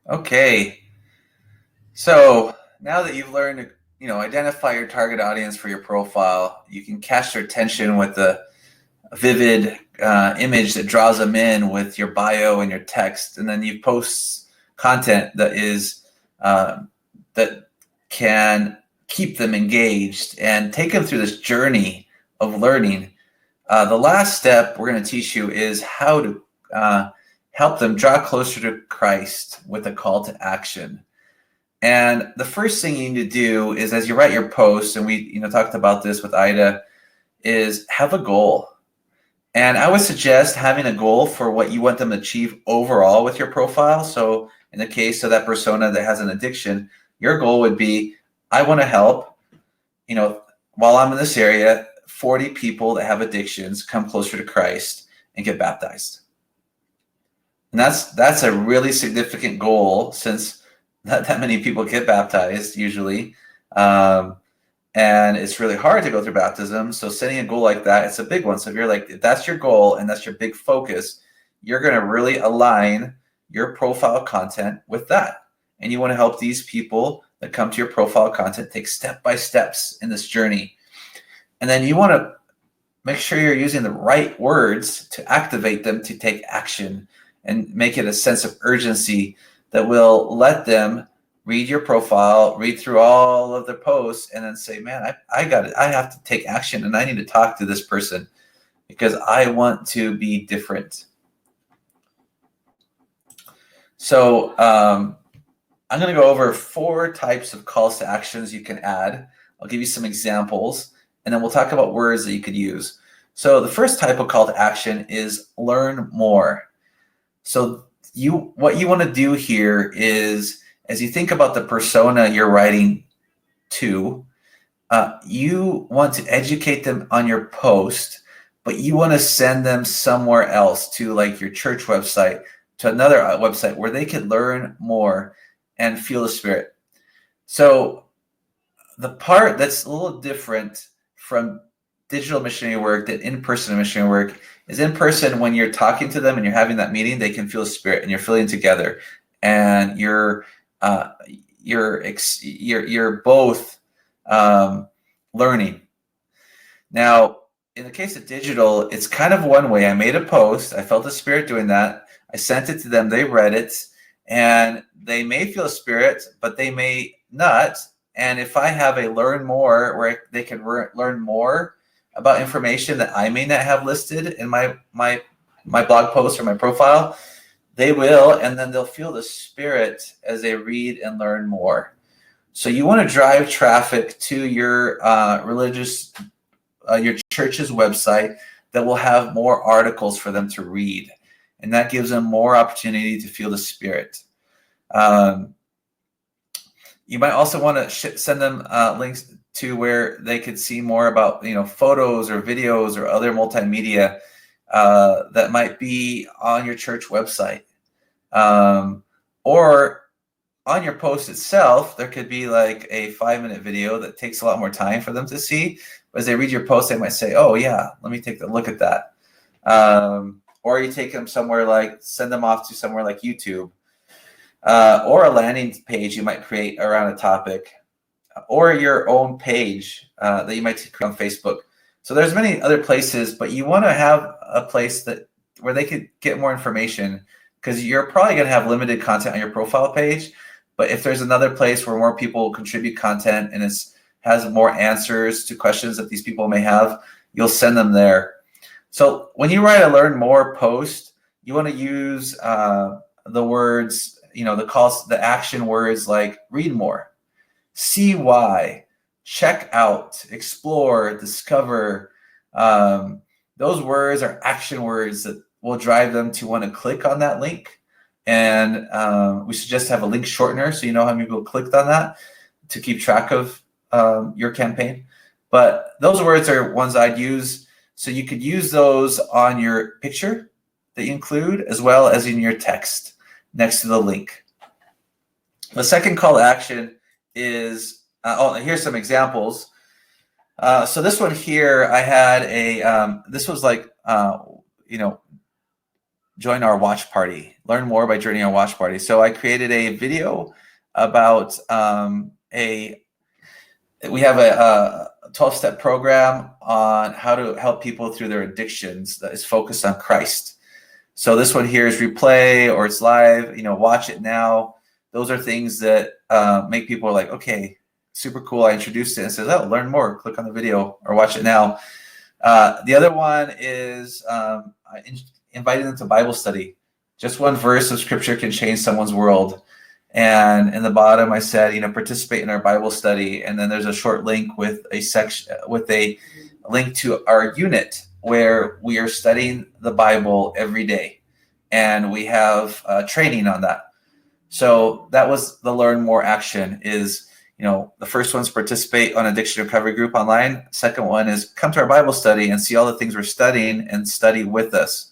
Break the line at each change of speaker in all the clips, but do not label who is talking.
Okay. So now that you've learned to, identify your target audience for your profile, you can catch their attention with a vivid image that draws them in with your bio and your text, and then you post content uh, that can keep them engaged and take them through this journey of learning. The last step we're going to teach you is how to help them draw closer to Christ with a call to action. And the first thing you need to do is, as you write your post, and we talked about this with Ida, is have a goal. And I would suggest having a goal for what you want them to achieve overall with your profile. So in the case of that persona that has an addiction, your goal would be, I want to help, while I'm in this area, 40 people that have addictions come closer to Christ and get baptized. And that's a really significant goal, since not that many people get baptized usually. And it's really hard to go through baptism. So setting a goal like that, it's a big one. So if that's your goal and that's your big focus, you're going to really align your profile content with that. And you want to help these people that come to your profile content take step-by-steps in this journey. And then you want to make sure you're using the right words to activate them to take action and make it a sense of urgency that will let them read your profile, read through all of the posts, and then say, man, I got it. I have to take action, and I need to talk to this person because I want to be different. So I'm going to go over 4 types of calls to actions you can add. I'll give you some examples, and then we'll talk about words that you could use. So the first type of call to action is learn more. So what you want to do here is, as you think about the persona you're writing to, you want to educate them on your post, but you want to send them somewhere else, to like your church website, to another website where they can learn more and feel the Spirit. So the part that's a little different from digital missionary work than in-person missionary work is in person. When you're talking to them and you're having that meeting, they can feel the Spirit and you're feeling together, and you're both learning. Now, in the case of digital, it's kind of one way. I made a post, I felt the Spirit doing that, I sent it to them, they read it, and they may feel a Spirit, but they may not. And if I have a learn more where they can learn more about information that I may not have listed in my blog post or my profile, they will, and then they'll feel the Spirit as they read and learn more. So you want to drive traffic to your your church's website that will have more articles for them to read, and that gives them more opportunity to feel the Spirit. You might also want to send them links to where they could see more about photos or videos or other multimedia that might be on your church website. Or on your post itself, there could be like a 5-minute video that takes a lot more time for them to see. But as they read your post, they might say, oh yeah, let me take a look at that. Or you take them somewhere, send them off to somewhere like YouTube, or a landing page you might create around a topic, or your own page that you might create on Facebook. So there's many other places, but you want to have a place where they could get more information, because you're probably going to have limited content on your profile page. But if there's another place where more people contribute content and it has more answers to questions that these people may have, you'll send them there. So when you write a learn more post, you want to use the words, the action words like read more, see why, check out, explore, discover. Those words are action words that will drive them to want to click on that link. And we suggest to have a link shortener so you know how many people clicked on that to keep track of your campaign. But those words are ones I'd use. So you could use those on your picture that you include, as well as in your text next to the link. The second call to action is, here's some examples. So this one here, I had this was join our watch party. Learn more by joining our watch party. So I created a video about we have a 12-step program on how to help people through their addictions that is focused on Christ. So this one here is replay or it's live, watch it now. Those are things that make people like, okay, super cool. I introduced it and says, oh, learn more. Click on the video or watch it now. The other one is inviting them to Bible study. Just one verse of scripture can change someone's world. And in the bottom, I said, participate in our Bible study. And then there's a short link with a section with a link to our unit where we are studying the Bible every day. And we have training on that. So that was the learn more action is, the first one's participate on addiction recovery group online. Second one is come to our Bible study and see all the things we're studying and study with us.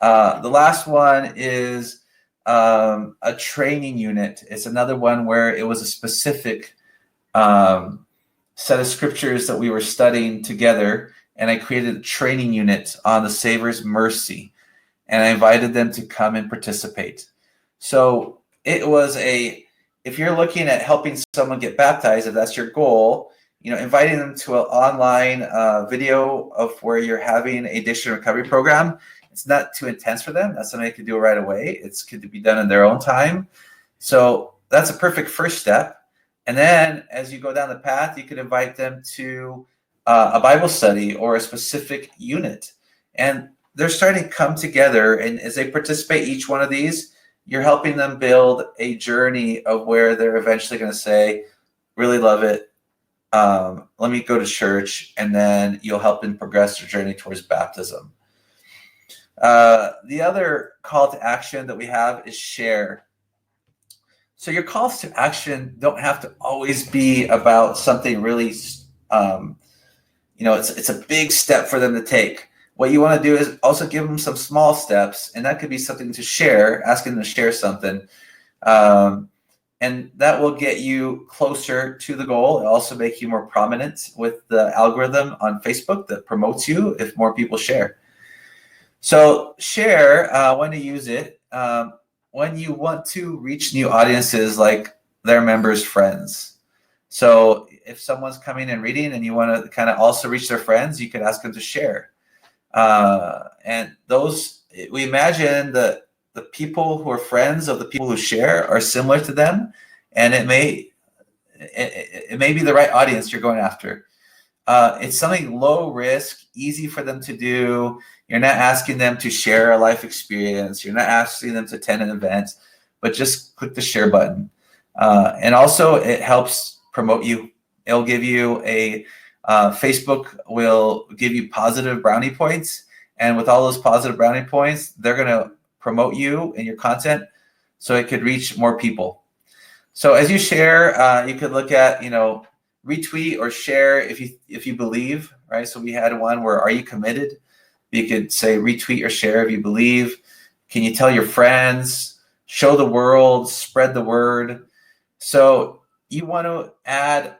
The last one is a training unit. It's another one where it was a specific set of scriptures that we were studying together, and I created a training unit on the Savior's mercy, and I invited them to come and participate. So it was if you're looking at helping someone get baptized, if that's your goal, inviting them to an online video of where you're having a addiction recovery program. It's not too intense for them. That's something they can do right away. It's could be done in their own time. So that's a perfect first step. And then as you go down the path, you can invite them to a Bible study or a specific unit. And they're starting to come together. And as they participate each one of these, you're helping them build a journey of where they're eventually going to say, really love it. Let me go to church. And then you'll help them progress their journey towards baptism. The other call to action that we have is share. So your calls to action don't have to always be about something really, it's a big step for them to take. What you want to do is also give them some small steps, and that could be something to share, asking them to share something. And that will get you closer to the goal. It'll also make you more prominent with the algorithm on Facebook that promotes you if more people share. So share when to use it when you want to reach new audiences like their members' friends. So if someone's coming and reading and you want to kind of also reach their friends, you could ask them to share. And those, we imagine that the people who are friends of the people who share are similar to them, and it may be the right audience you're going after. It's something low risk, easy for them to do. You're not asking them to share a life experience. You're not asking them to attend an event, but just click the share button. And also it helps promote you. It'll give you Facebook will give you positive brownie points. And with all those positive brownie points, they're going to promote you and your content so it could reach more people. So as you share, you could look at, retweet or share if you believe, right? So we had one where, are you committed? You could say retweet or share if you believe. Can you tell your friends? Show the world, spread the word. So you want to add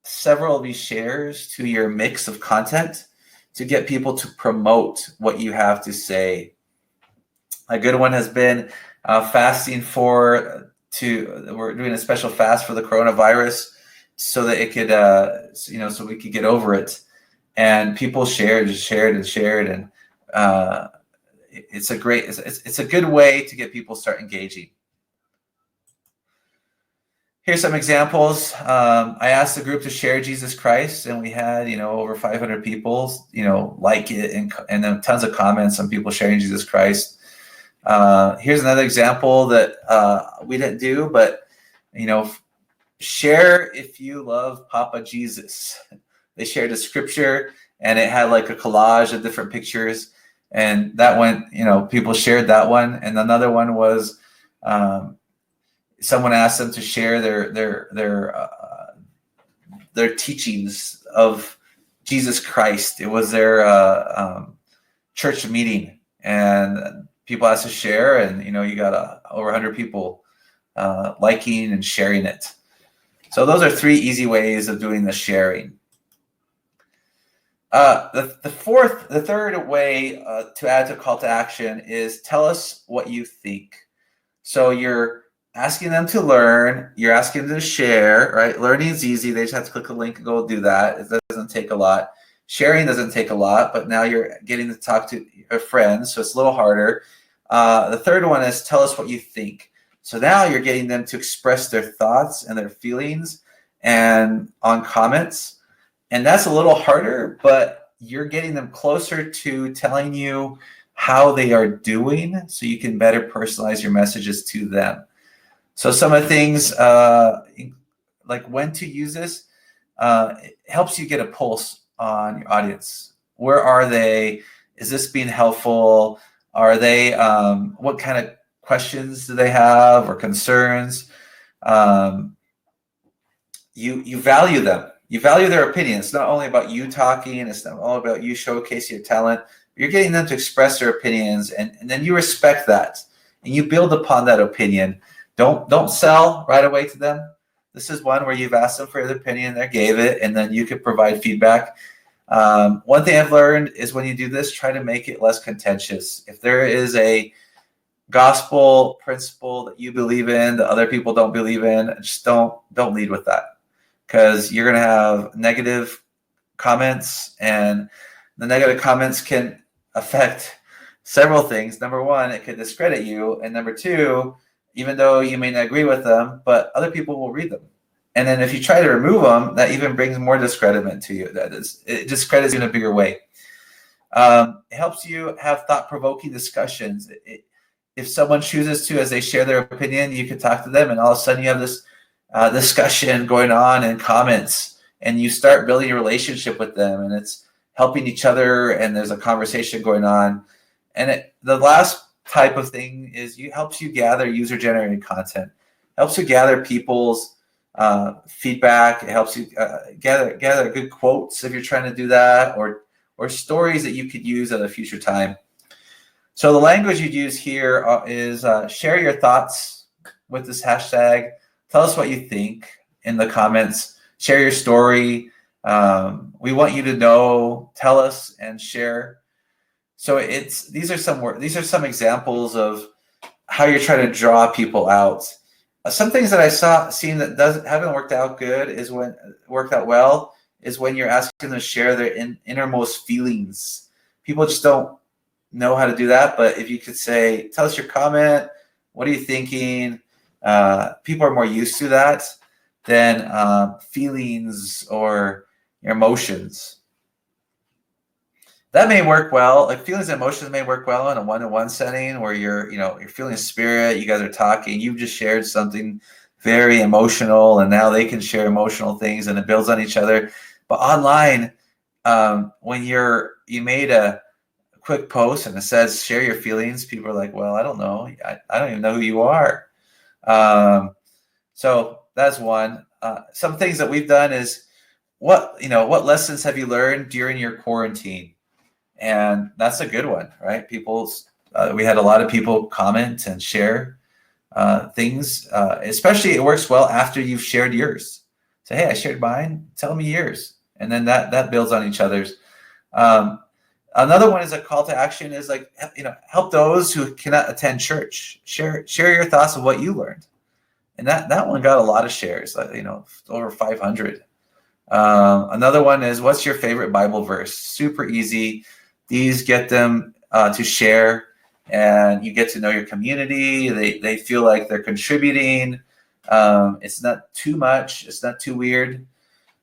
several of these shares to your mix of content to get people to promote what you have to say. A good one has been fasting we're doing a special fast for the coronavirus so that it could, so we could get over it. And people shared, and it's a good way to get people to start engaging. Here's some examples. I asked the group to share Jesus Christ, and we had, over 500 people, like it, and then tons of comments on people sharing Jesus Christ. Here's another example that we didn't do, but, share if you love Papa Jesus. They shared a scripture, and it had like a collage of different pictures, and that one, people shared that one. And another one was someone asked them to share their teachings of Jesus Christ. It was their church meeting, and people asked to share, and you got over 100 people liking and sharing it. So those are 3 easy ways of doing the sharing. The third way to add to call to action is tell us what you think. So you're asking them to learn, you're asking them to share, right? Learning is easy. They just have to click a link and go do that. It doesn't take a lot. Sharing doesn't take a lot, but now you're getting to talk to your friends, so it's a little harder. The third one is tell us what you think. So now you're getting them to express their thoughts and their feelings and on comments. And that's a little harder, but you're getting them closer to telling you how they are doing so you can better personalize your messages to them. So some of the things like when to use this, it helps you get a pulse on your audience. Where are they? Is this being helpful? Are they, what kind of questions do they have or concerns? You value them. You value their opinion. It's not only about you talking. It's not all about you showcasing your talent. You're getting them to express their opinions, and then you respect that, and you build upon that opinion. Don't sell right away to them. This is one where you've asked them for their opinion, they gave it, and then you could provide feedback. One thing I've learned is when you do this, try to make it less contentious. If there is a gospel principle that you believe in that other people don't believe in, just don't lead with that, because you're going to have negative comments, and the negative comments can affect several things. Number one, it could discredit you, and number two, even though you may not agree with them, but other people will read them. And then if you try to remove them, that even brings more discreditment to you. It discredits you in a bigger way. It helps you have thought-provoking discussions. If someone chooses to, as they share their opinion, you can talk to them, and all of a sudden you have this discussion going on in comments, and you start building a relationship with them, and it's helping each other, and there's a conversation going on. And the last type of thing is helps you gather user-generated content, helps you gather people's feedback. It helps you gather good quotes if you're trying to do that, or stories that you could use at a future time. So the language you'd use here is share your thoughts with this hashtag. Tell us what you think in the comments. Share your story. We want you to know. Tell us and share. So these are some examples of how you're trying to draw people out. Some things that I seen that haven't worked out well is when you're asking them to share their innermost feelings. People just don't know how to do that. But if you could say, tell us your comment. What are you thinking? People are more used to that than feelings or your emotions. That may work well. Like feelings and emotions may work well in a one-to-one setting where you're feeling spirit. You guys are talking. You've just shared something very emotional, and now they can share emotional things, and it builds on each other. But online, when you made a quick post and it says share your feelings, people are like, well, I don't know. I don't even know who you are. So that's one. Some things that we've done is what lessons have you learned during your quarantine? And that's a good one, right? We had a lot of people comment and share things. Especially it works well after you've shared yours. Say, hey, I shared mine. Tell me yours, and then that builds on each other's. Another one is a call to action is like, help those who cannot attend church. Share your thoughts of what you learned, and that one got a lot of shares. Over 500. Another one is, what's your favorite Bible verse? Super easy. These get them to share, and you get to know your community. They feel like they're contributing. It's not too much. It's not too weird.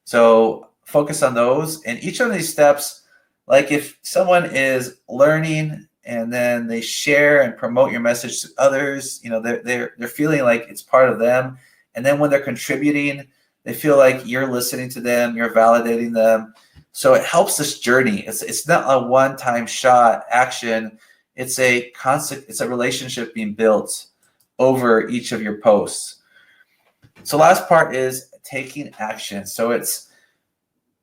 So focus on those. And each one of these steps, like if someone is learning and then they share and promote your message to others, they're feeling like it's part of them. And then when they're contributing, they feel like you're listening to them, you're validating them. So it helps this journey. It's not a one-time shot action. It's a relationship being built over each of your posts. So last part is taking action. So it's,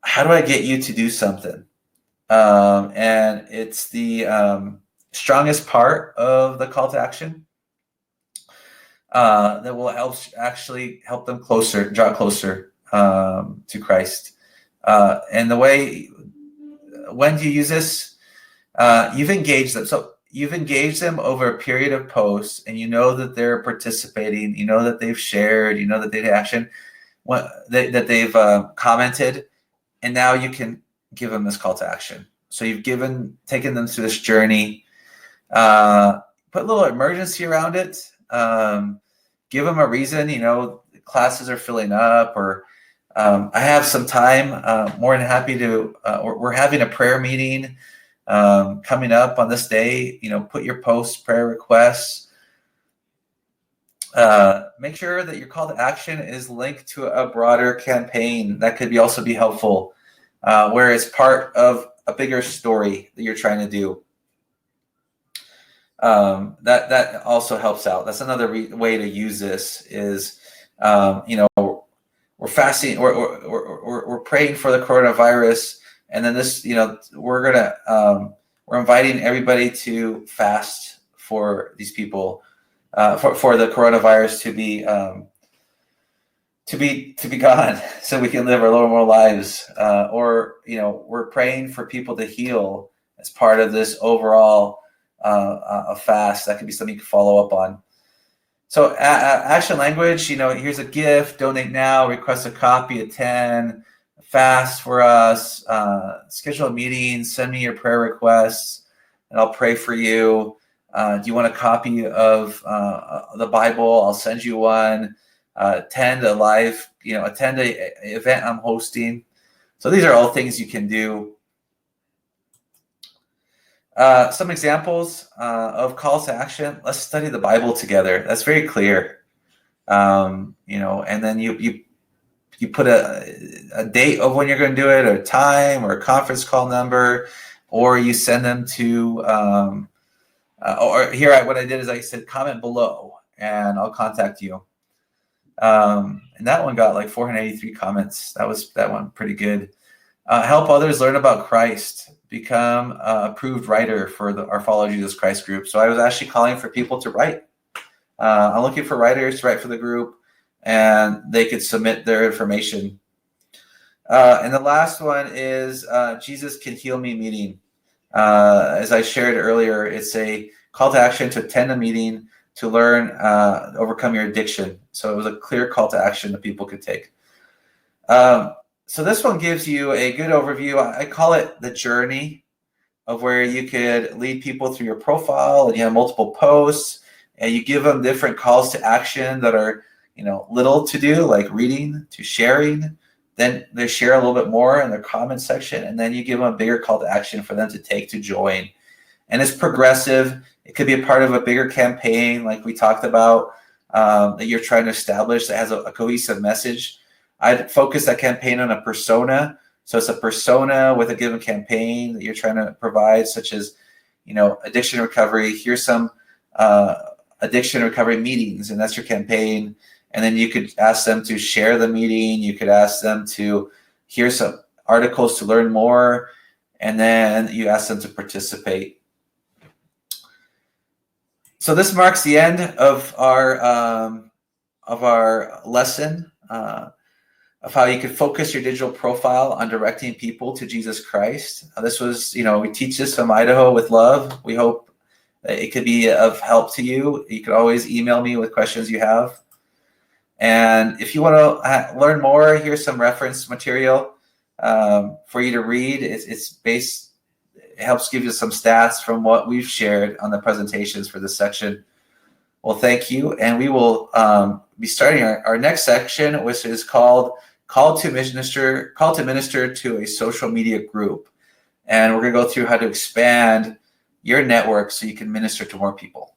how do I get you to do something? And it's the strongest part of the call to action that will help them draw closer to Christ. And the way when do you use this? You've engaged them. So you've engaged them over a period of posts, and you know that they're participating. You know that they've shared. You know that they action. That they've commented, and now you can give them this call to action. So you've taken them through this journey. Put a little emergency around it. Give them a reason. Classes are filling up, or I have some time. More than happy to. We're having a prayer meeting coming up on this day. Put your post prayer requests. Make sure that your call to action is linked to a broader campaign. That could also be helpful, where it's part of a bigger story that you're trying to do. That also helps out. That's another way to use this is, we're fasting, we're praying for the coronavirus, and then this, we're inviting everybody to fast for these people, for the coronavirus to be gone, so we can live a little more lives. Or we're praying for people to heal as part of this overall a fast. That could be something you can follow up on. So action language, here's a gift, donate now, request a copy, attend, fast for us, schedule a meeting, send me your prayer requests, and I'll pray for you. Do you want a copy of the Bible? I'll send you one. Attend a live, attend a event I'm hosting. So these are all things you can do. Some examples of calls to action. Let's study the Bible together. That's very clear. And then you put a date of when you're going to do it, or time, or a conference call number, or you send them to, or here, what I did is I said, comment below and I'll contact you. And that one got like 483 comments. That one pretty good. Help others learn about Christ. Become an approved writer for our Follow Jesus Christ group. So I was actually calling for people to write. I'm looking for writers to write for the group, and they could submit their information. And the last one is Jesus Can Heal Me meeting. As I shared earlier, it's a call to action to attend a meeting to learn, overcome your addiction. So it was a clear call to action that people could take. So this one gives you a good overview. I call it the journey of where you could lead people through your profile, and you have multiple posts, and you give them different calls to action that are, little to do, like reading to sharing. Then they share a little bit more in their comment section, and then you give them a bigger call to action for them to take to join. And it's progressive. It could be a part of a bigger campaign, like we talked about, that you're trying to establish that has a cohesive message. I'd focus that campaign on a persona. So it's a persona with a given campaign that you're trying to provide, such as, addiction recovery. Here's some addiction recovery meetings, and that's your campaign. And then you could ask them to share the meeting. You could ask them to hear some articles to learn more, and then you ask them to participate. So this marks the end of our lesson of how you could focus your digital profile on directing people to Jesus Christ. This was, we teach this from Idaho with love. We hope it could be of help to you. You could always email me with questions you have. And if you want to learn more, here's some reference material for you to read. It helps give you some stats from what we've shared on the presentations for this section. Well, thank you. And we will be starting our next section, which is called Call to Minister to a Social Media Group. And we're going to go through how to expand your network so you can minister to more people.